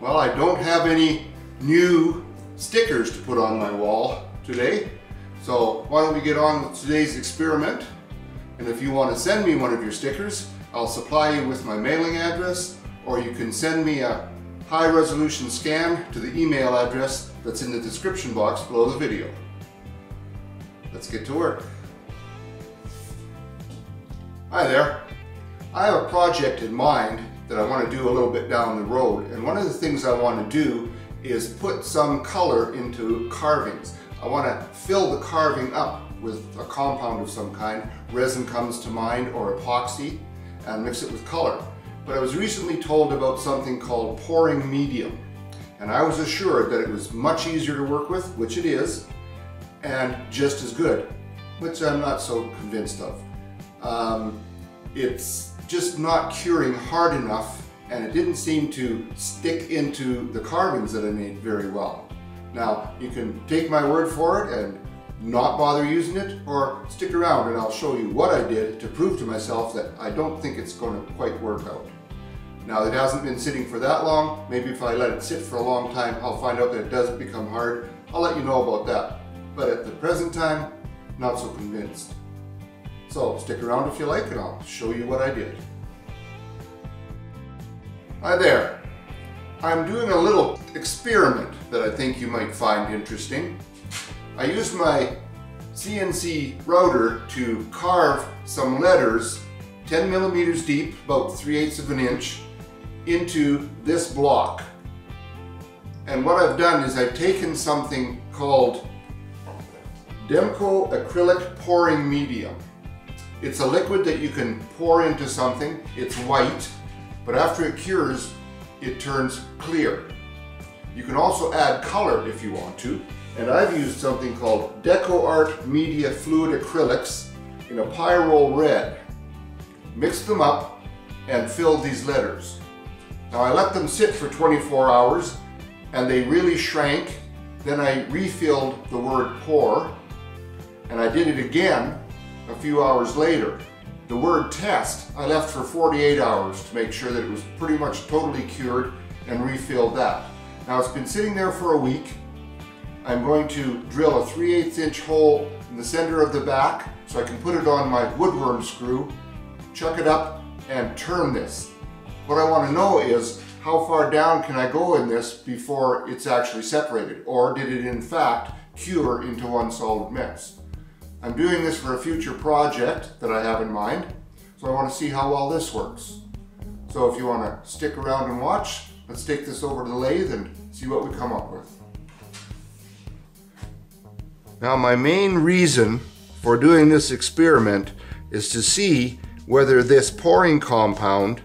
Well, I don't have any new stickers to put on my wall today, so why don't we get on with today's experiment. And if you want to send me one of your stickers, I'll supply you with my mailing address, or you can send me a high-resolution scan to the email address that's in the description box below the video. Let's get to work. Hi there. I have a project in mind that I want to do a little bit down the road, and one of the things I want to do is put some color into carvings. I want to fill the carving up with a compound of some kind. Resin comes to mind, or epoxy, and mix it with color. But I was recently told about something called pouring medium, and I was assured that it was much easier to work with, which it is, and just as good, which I'm not so convinced of. It's just not curing hard enough, and it didn't seem to stick into the carvings that I made very well. Now, you can take my word for it and not bother using it, or stick around and I'll show you what I did to prove to myself that I don't think it's going to quite work out. Now, it hasn't been sitting for that long. Maybe if I let it sit for a long time, I'll find out that it does become hard. I'll let you know about that. But at the present time, not so convinced. So stick around if you like, and I'll show you what I did. Hi there. I'm doing a little experiment that I think you might find interesting. I used my CNC router to carve some letters 10 millimeters deep, about 3/8 of an inch, into this block. And what I've done is I've taken something called Demco acrylic pouring medium. It's a liquid that you can pour into something. It's white, but after it cures, it turns clear. You can also add color if you want to, and I've used something called Deco Art Media Fluid Acrylics in a Pyrrole Red. Mixed them up and filled these letters. Now, I let them sit for 24 hours and they really shrank. Then I refilled the word pour, and I did it again a few hours later. The word test I left for 48 hours to make sure that it was pretty much totally cured, and refilled that. Now, it's been sitting there for a week. I'm going to drill a 3/8 inch hole in the center of the back so I can put it on my woodworm screw, chuck it up, and turn this. What I want to know is, how far down can I go in this before it's actually separated, or did it in fact cure into one solid mess? I'm doing this for a future project that I have in mind, so I want to see how well this works. So if you want to stick around and watch, let's take this over to the lathe and see what we come up with. Now, my main reason for doing this experiment is to see whether this pouring compound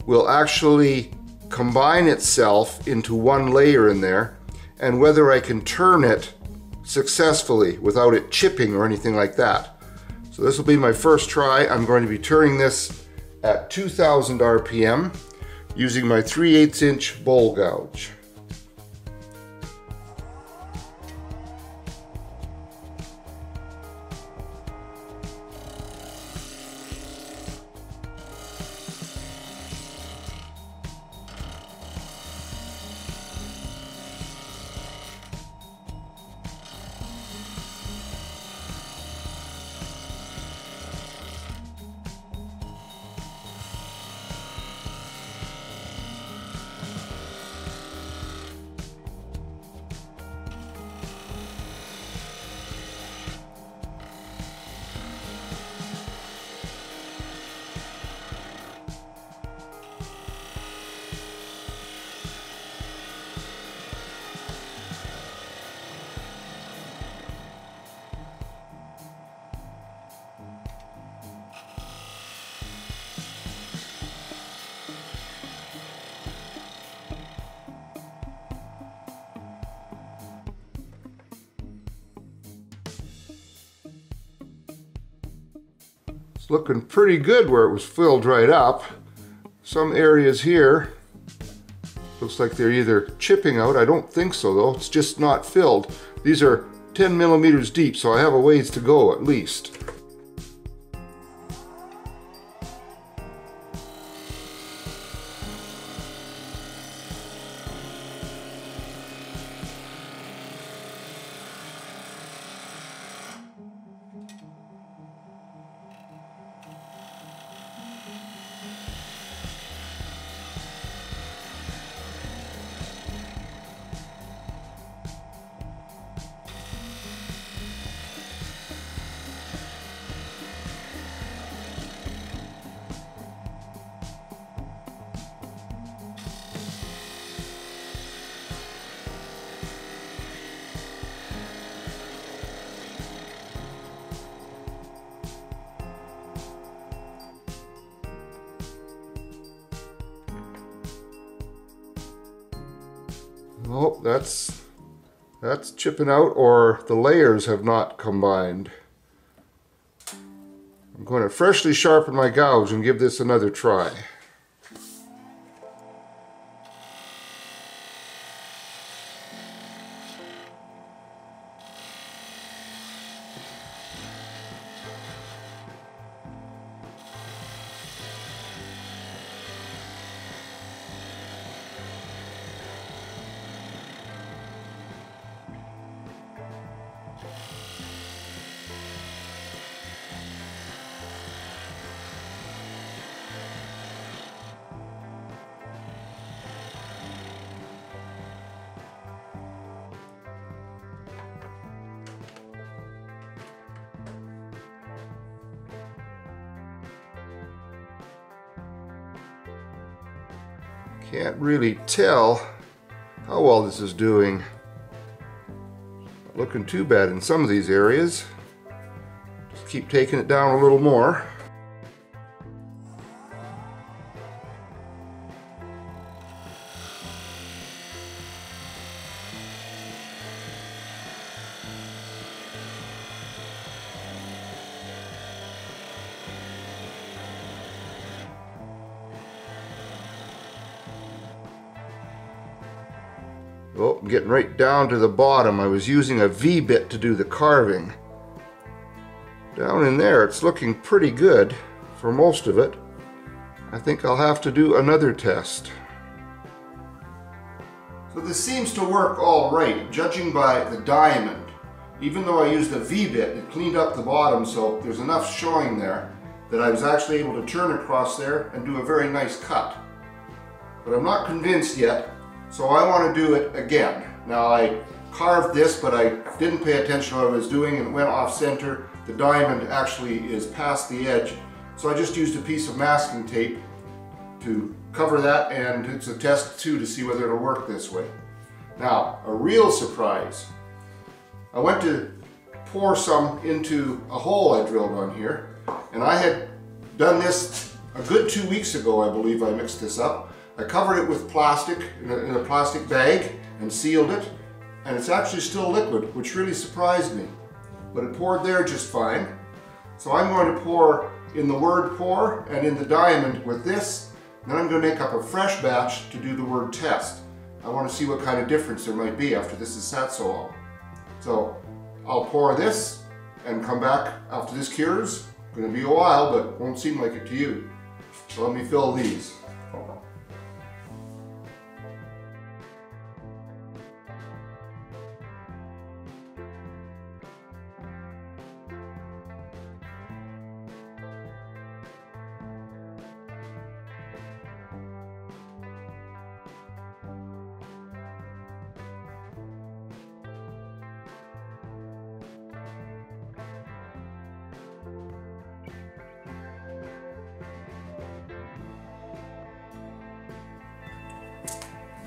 will actually combine itself into one layer in there, and whether I can turn it successfully without it chipping or anything like that. So this will be my first try. I'm going to be turning this at 2000 RPM using my 3/8 inch bowl gouge. It's looking pretty good where it was filled right up. Some areas here looks like they're either chipping out. I don't think so though, it's just not filled. These are 10 millimeters deep, so I have a ways to go at least. Oh, that's chipping out, or the layers have not combined. I'm going to freshly sharpen my gouge and give this another try. Can't really tell how well this is doing. Not looking too bad in some of these areas. Just keep taking it down a little more. Oh, I'm getting right down to the bottom. I was using a V-bit to do the carving. Down in there, it's looking pretty good for most of it. I think I'll have to do another test. So this seems to work all right, judging by the diamond. Even though I used a V-bit, it cleaned up the bottom, so there's enough showing there that I was actually able to turn across there and do a very nice cut. But I'm not convinced yet. So I want to do it again. Now I carved this, but I didn't pay attention to what I was doing and it went off center. The diamond actually is past the edge. So I just used a piece of masking tape to cover that, and it's a test too to see whether it'll work this way. Now, a real surprise. I went to pour some into a hole I drilled on here, and I had done this a good 2 weeks ago, I believe I mixed this up. I covered it with plastic, in a plastic bag, and sealed it, and it's actually still liquid, which really surprised me. But it poured there just fine. So I'm going to pour in the word pour and in the diamond with this, and then I'm going to make up a fresh batch to do the word test. I want to see what kind of difference there might be after this has sat so long. So I'll pour this and come back after this cures. It's going to be a while, but it won't seem like it to you. So let me fill these.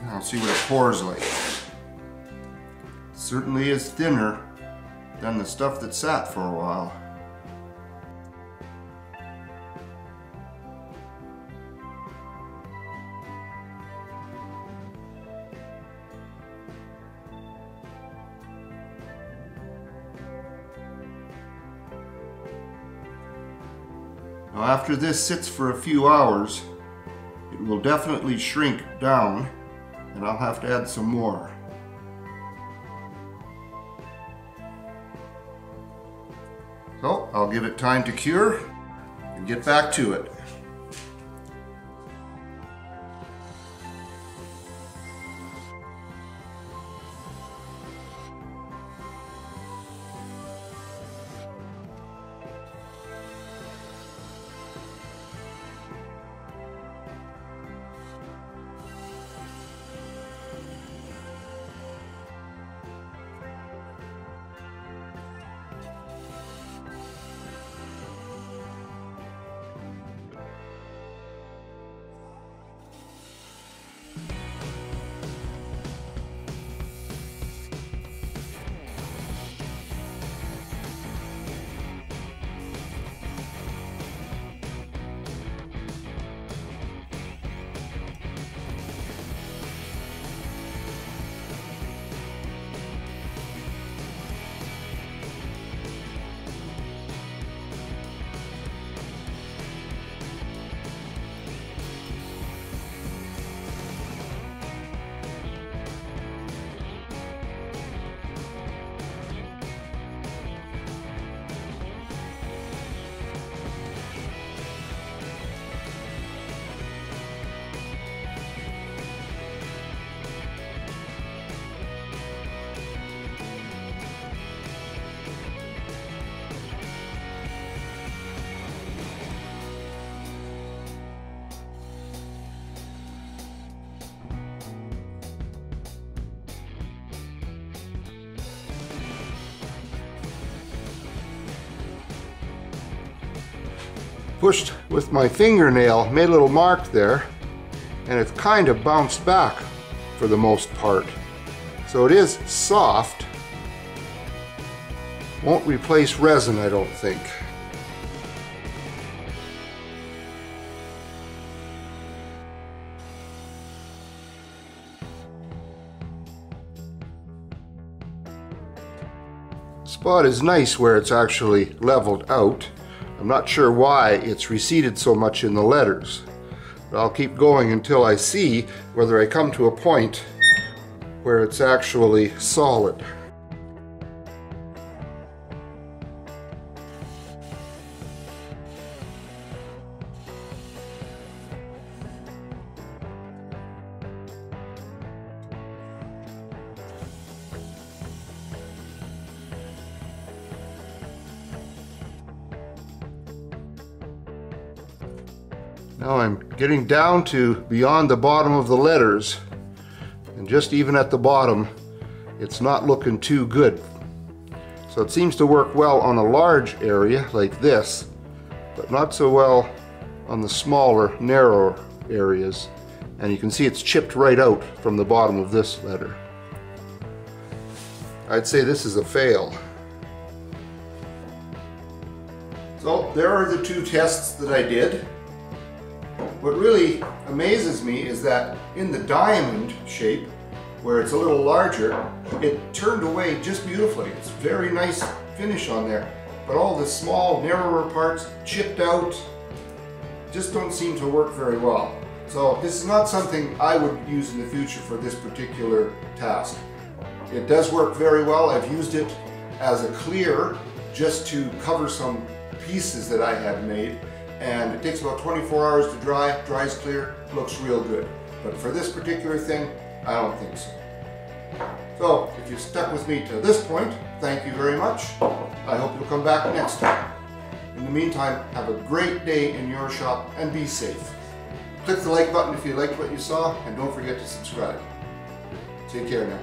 I'll see what it pours like. It certainly is thinner than the stuff that sat for a while. Now after this sits for a few hours, it will definitely shrink down, and I'll have to add some more. So I'll give it time to cure and get back to it. pushed with my fingernail, made a little mark there, and it's kind of bounced back for the most part. So it is soft. Won't replace resin, I don't think. Spot is nice where it's actually leveled out. I'm not sure why it's receded so much in the letters, but I'll keep going until I see whether I come to a point where it's actually solid. Now I'm getting down to beyond the bottom of the letters, and just even at the bottom it's not looking too good. So it seems to work well on a large area like this, but not so well on the smaller, narrower areas. And you can see it's chipped right out from the bottom of this letter. I'd say this is a fail. So there are the two tests that I did. What really amazes me is that in the diamond shape, where it's a little larger, it turned away just beautifully. It's very nice finish on there. But all the small, narrower parts, chipped out, just don't seem to work very well. So this is not something I would use in the future for this particular task. It does work very well. I've used it as a clear just to cover some pieces that I had made. And it takes about 24 hours to dry, dries clear, looks real good. But for this particular thing, I don't think so. So, if you've stuck with me to this point, thank you very much. I hope you'll come back next time. In the meantime, have a great day in your shop and be safe. Click the like button if you liked what you saw, and don't forget to subscribe. Take care now.